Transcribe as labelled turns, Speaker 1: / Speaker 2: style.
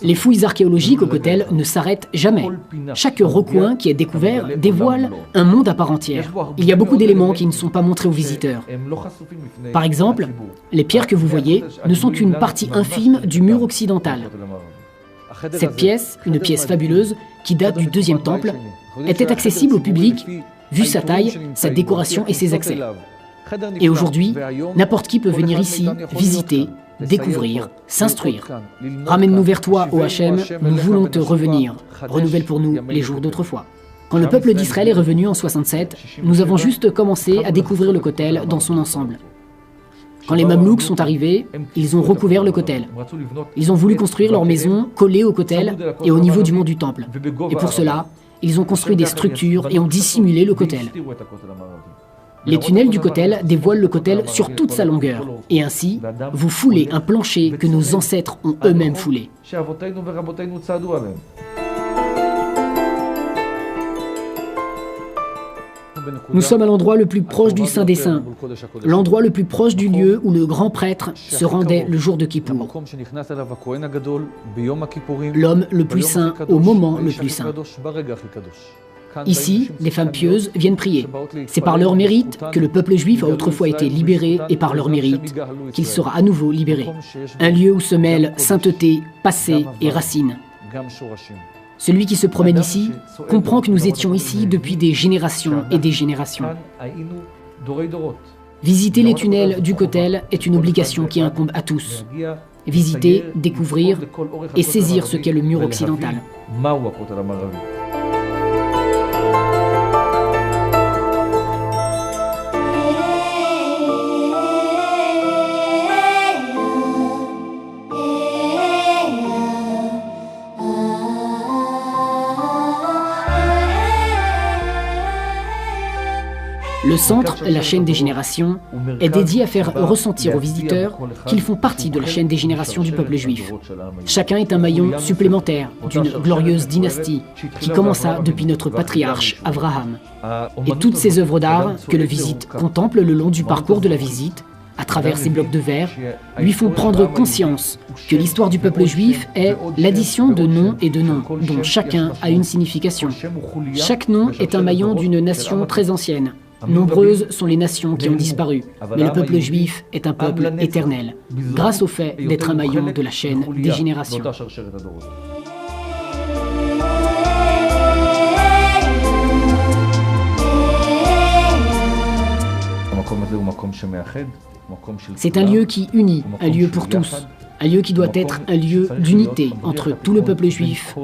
Speaker 1: Les fouilles archéologiques au Kotel ne s'arrêtent jamais. Chaque recoin qui est découvert dévoile un monde à part entière. Il y a beaucoup d'éléments qui ne sont pas montrés aux visiteurs. Par exemple, les pierres que vous voyez ne sont qu'une partie infime du mur occidental. Cette pièce, une pièce fabuleuse qui date du deuxième temple, était accessible au public vu sa taille, sa décoration et ses accès. Et aujourd'hui, n'importe qui peut venir ici, visiter, découvrir, s'instruire. Ramène-nous vers toi, ô Hachem, nous voulons te revenir. Renouvelle pour nous les jours d'autrefois. Quand le peuple d'Israël est revenu en 67, nous avons juste commencé à découvrir le Kotel dans son ensemble. Quand les Mamelouks sont arrivés, ils ont recouvert le Kotel. Ils ont voulu construire leur maison collée au Kotel et au niveau du mont du Temple. Et pour cela, ils ont construit des structures et ont dissimulé le Kotel. Les tunnels du Kotel dévoilent le Kotel sur toute sa longueur. Et ainsi, vous foulez un plancher que nos ancêtres ont eux-mêmes foulé. Nous sommes à l'endroit le plus proche du Saint des Saints, l'endroit le plus proche du lieu où le grand prêtre se rendait le jour de Kippour. L'homme le plus saint au moment le plus saint. Ici, les femmes pieuses viennent prier. C'est par leur mérite que le peuple juif a autrefois été libéré et par leur mérite qu'il sera à nouveau libéré. Un lieu où se mêlent sainteté, passé et racines. Celui qui se promène ici comprend que nous étions ici depuis des générations et des générations. Visiter les tunnels du Kotel est une obligation qui incombe à tous. Visiter, découvrir et saisir ce qu'est le mur occidental. Le centre, la chaîne des générations, est dédié à faire ressentir aux visiteurs qu'ils font partie de la chaîne des générations du peuple juif. Chacun est un maillon supplémentaire d'une glorieuse dynastie qui commença depuis notre patriarche Abraham. Et toutes ces œuvres d'art que le visite contemple le long du parcours de la visite, à travers ces blocs de verre, lui font prendre conscience que l'histoire du peuple juif est l'addition de noms et de noms, dont chacun a une signification. Chaque nom est un maillon d'une nation très ancienne. Nombreuses sont les nations qui ont disparu, mais le peuple juif est un peuple éternel, grâce au fait d'être un maillon de la chaîne des générations. C'est un lieu qui unit, un lieu pour tous, un lieu qui doit être un lieu d'unité entre tout le peuple juif,